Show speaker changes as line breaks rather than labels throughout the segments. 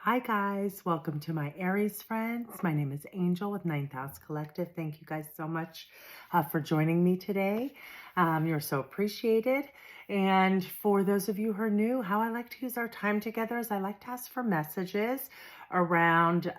Hi guys, welcome to my Aries friends. My name is Angel with Ninth House Collective. Thank you guys so much for joining me today. You're so appreciated. And for those of you who are new, how I like to use our time together is I like to ask for messages around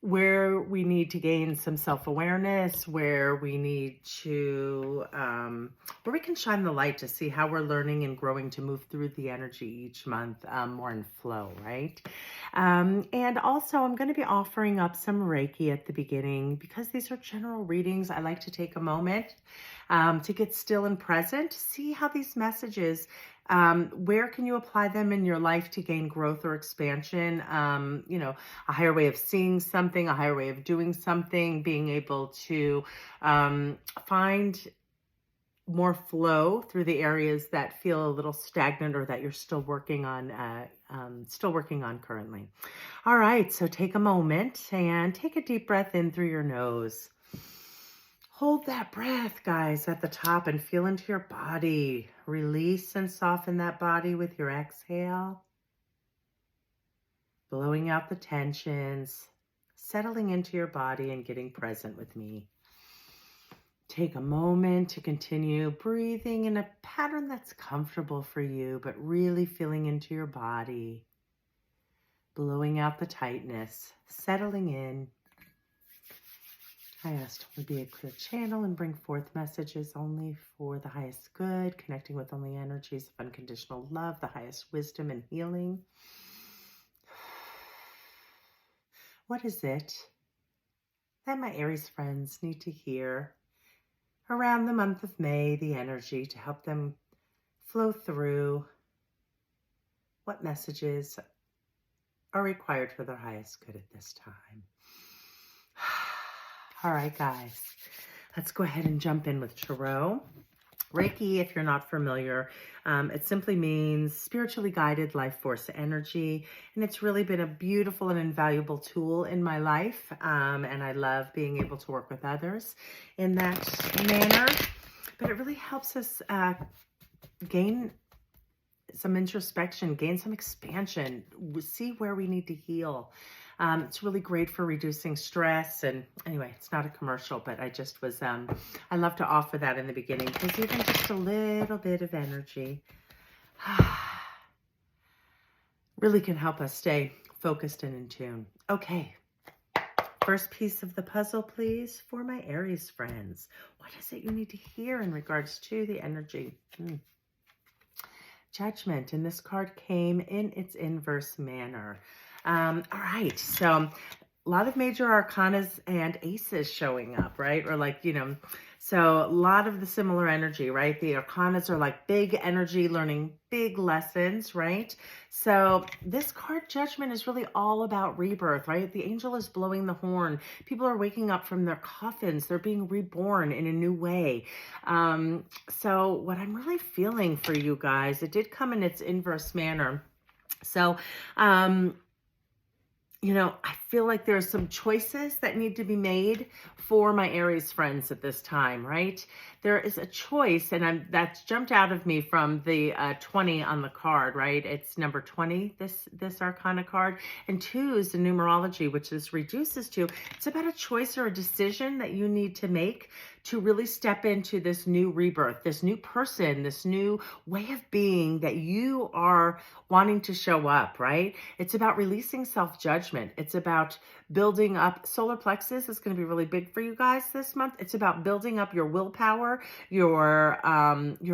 where we need to gain some self-awareness, where we need to, where we can shine the light to see how we're learning and growing to move through the energy each month more in flow, right? And also I'm going to be offering up some Reiki at the beginning because these are general readings. I like to take a moment to get still and present, see how these messages, where can you apply them in your life to gain growth or expansion? A higher way of seeing something, a higher way of doing something, being able to find more flow through the areas that feel a little stagnant or that you're still working on currently. All right, so take a moment and take a deep breath in through your nose. Hold that breath, guys, at the top and feel into your body. Release and soften that body with your exhale. Blowing out the tensions, settling into your body and getting present with me. Take a moment to continue breathing in a pattern that's comfortable for you, but really feeling into your body. Blowing out the tightness, settling in. I ask to be a clear channel and bring forth messages only for the highest good, connecting with only energies of unconditional love, the highest wisdom and healing. What is it that my Aries friends need to hear around the month of May, the energy to help them flow through? What messages are required for their highest good at this time? All right, guys, let's go ahead and jump in with Tarot. Reiki, if you're not familiar, it simply means spiritually guided life force energy. And it's really been a beautiful and invaluable tool in my life. And I love being able to work with others in that manner. But it really helps us gain some introspection, gain some expansion, see where we need to heal. It's really great for reducing stress. And anyway, it's not a commercial, but I just was, I love to offer that in the beginning because even just a little bit of energy really can help us stay focused and in tune. Okay. First piece of the puzzle, please, for my Aries friends. What is it you need to hear in regards to the energy? Judgment, and this card came in its inverse manner. All right, so a lot of major arcanas and aces showing up, right? Or like, so a lot of the similar energy, right? The arcanas are like big energy, learning big lessons, right? So this card, Judgment, is really all about rebirth, right? The angel is blowing the horn. People are waking up from their coffins. They're being reborn in a new way. So what I'm really feeling for you guys, it did come in its inverse manner. So, I feel like there's some choices that need to be made for my Aries friends at this time, right? There is a choice, and that's jumped out of me from the 20 on the card, right? It's number 20, this Arcana card, and 2 is the numerology, which this reduces to. It's about a choice or a decision that you need to make to really step into this new rebirth, this new person, this new way of being that you are wanting to show up, right? It's about releasing self-judgment. It's about building up. Solar plexus is going to be really big for you guys this month. It's about building up your willpower, your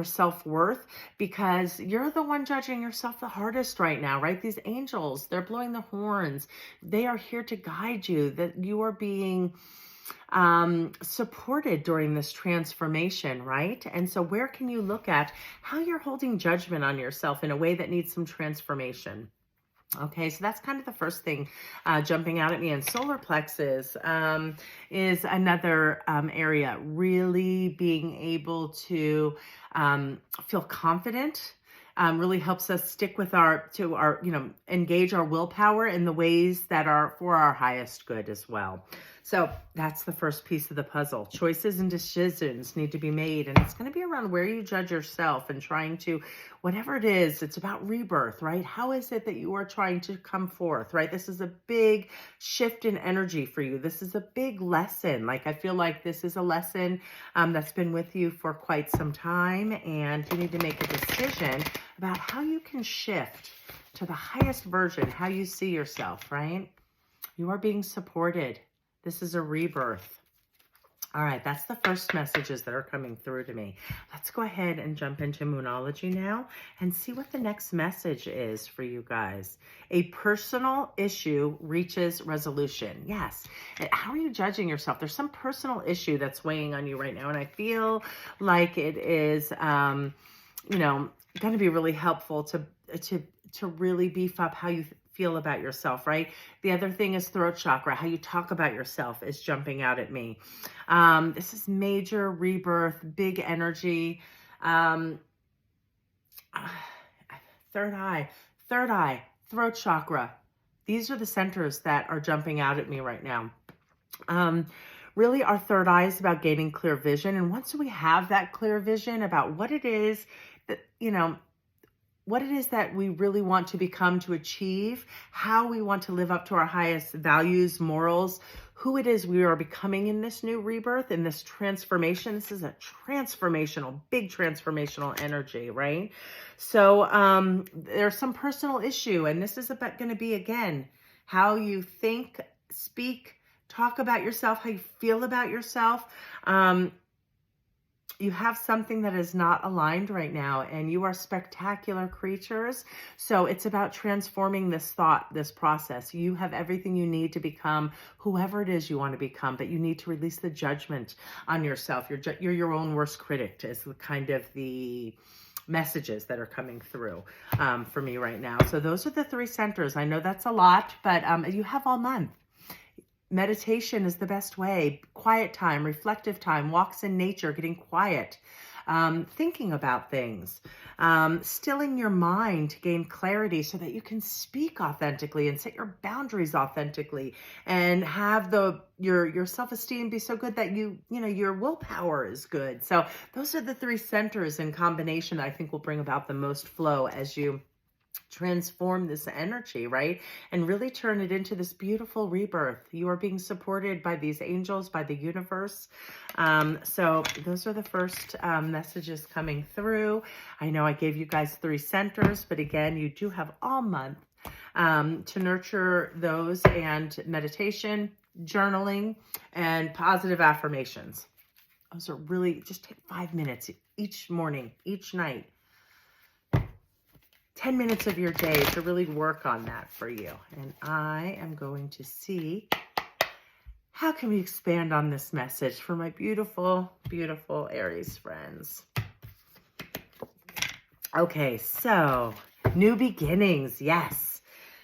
self-worth, because you're the one judging yourself the hardest right now, right? These angels, they're blowing the horns. They are here to guide you, that you are being supported during this transformation, right? And so where can you look at how you're holding judgment on yourself in a way that needs some transformation? Okay, so that's kind of the first thing jumping out at me. And solar plexus is another area, really being able to feel confident. Really helps us stick with engage our willpower in the ways that are for our highest good as well. So that's the first piece of the puzzle. Choices and decisions need to be made. And it's going to be around where you judge yourself and trying to, whatever it is, it's about rebirth, right? How is it that you are trying to come forth, right? This is a big shift in energy for you. This is a big lesson. Like, I feel like this is a lesson that's been with you for quite some time. And you need to make a decision about how you can shift to the highest version, how you see yourself, right? You are being supported. This is a rebirth. All right, that's the first messages that are coming through to me. Let's go ahead and jump into Moonology now and see what the next message is for you guys. A personal issue reaches resolution. Yes. How are you judging yourself? There's some personal issue that's weighing on you right now, and I feel like it is, going to be really helpful to really beef up how you feel about yourself, right? The other thing is throat chakra. How you talk about yourself is jumping out at me. This is major rebirth, big energy. Third eye, throat chakra. These are the centers that are jumping out at me right now. Really, our third eye is about gaining clear vision. And once we have that clear vision about what it is that, what it is that we really want to become, to achieve, how we want to live up to our highest values, morals, who it is we are becoming in this new rebirth, in this transformation. This is a transformational, big transformational energy, right? So there's some personal issue, and this is about going to be, again, how you think, speak, talk about yourself, how you feel about yourself. You have something that is not aligned right now, and you are spectacular creatures. So it's about transforming this thought, this process. You have everything you need to become whoever it is you want to become, but you need to release the judgment on yourself. You're your own worst critic is kind of the messages that are coming through for me right now. So those are the three centers. I know that's a lot, but you have all month. Meditation is the best way. Quiet time, reflective time, walks in nature, getting quiet, thinking about things, stilling your mind to gain clarity so that you can speak authentically and set your boundaries authentically and have your self-esteem be so good that your willpower is good. So those are the three centers in combination that I think will bring about the most flow as you transform this energy, right? And really turn it into this beautiful rebirth. You are being supported by these angels, by the universe. So those are the first messages coming through. I know I gave you guys three centers, but again, you do have all month to nurture those, and meditation, journaling, and positive affirmations. Those are really, just take 5 minutes each morning, each night. 10 minutes of your day to really work on that for you. And I am going to see how can we expand on this message for my beautiful, beautiful Aries friends. Okay, so new beginnings. Yes.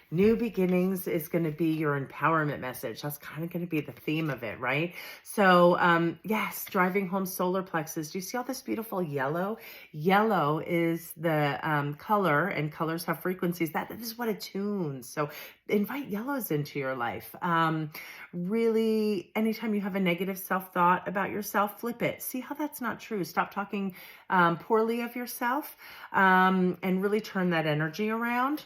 New beginnings is going to be your empowerment message. That's kind of going to be the theme of it, right? So, yes, driving home solar plexus. Do you see all this beautiful yellow? Yellow is the color, and colors have frequencies. That is what attunes. So invite yellows into your life. Really, anytime you have a negative self-thought about yourself, flip it. See how that's not true. Stop talking poorly of yourself, and really turn that energy around.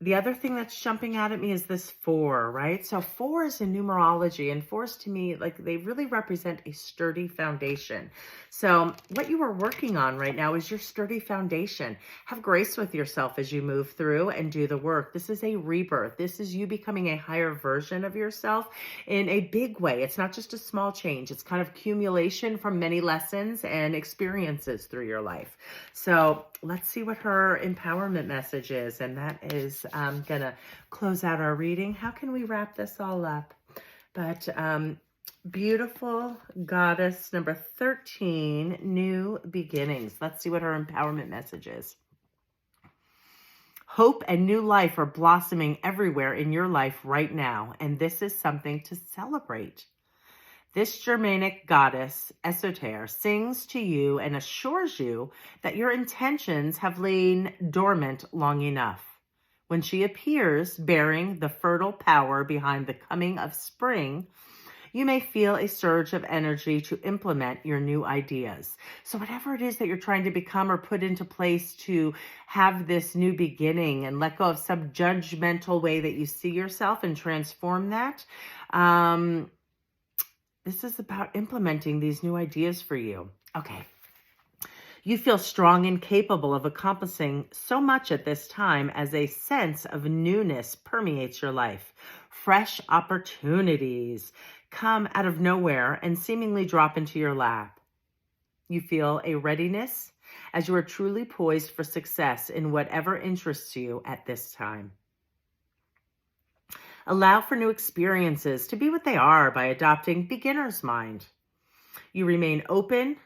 The other thing that's jumping out at me is this 4, right? So 4 is in numerology, and 4s to me, like, they really represent a sturdy foundation. So what you are working on right now is your sturdy foundation. Have grace with yourself as you move through and do the work. This is a rebirth. This is you becoming a higher version of yourself in a big way. It's not just a small change. It's kind of accumulation from many lessons and experiences through your life. So let's see what her empowerment message is. And that is going to close out our reading. How can we wrap this all up? But beautiful goddess number 13, new beginnings. Let's see what her empowerment message is. Hope and new life are blossoming everywhere in your life right now, and this is something to celebrate. This Germanic goddess, Esoter, sings to you and assures you that your intentions have lain dormant long enough. When she appears, bearing the fertile power behind the coming of spring, you may feel a surge of energy to implement your new ideas. So whatever it is that you're trying to become or put into place to have this new beginning and let go of some judgmental way that you see yourself and transform that, this is about implementing these new ideas for you. Okay. You feel strong and capable of accomplishing so much at this time as a sense of newness permeates your life. Fresh opportunities come out of nowhere and seemingly drop into your lap. You feel a readiness as you are truly poised for success in whatever interests you at this time. Allow for new experiences to be what they are by adopting beginner's mind. You remain open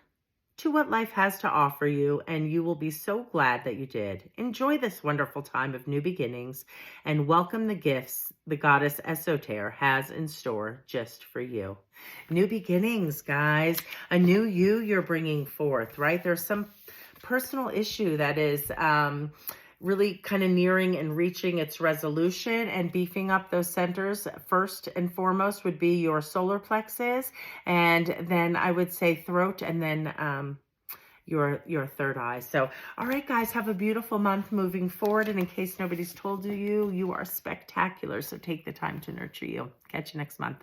to what life has to offer you, and you will be so glad that you did. Enjoy this wonderful time of new beginnings and welcome the gifts the goddess Esoter has in store just for you. New beginnings, guys. A new you're bringing forth, right? There's some personal issue that is really kind of nearing and reaching its resolution, and beefing up those centers first and foremost would be your solar plexus, and then I would say throat, and then your third eye. So, all right, guys, have a beautiful month moving forward. And in case nobody's told you, you are spectacular. So take the time to nurture you. Catch you next month.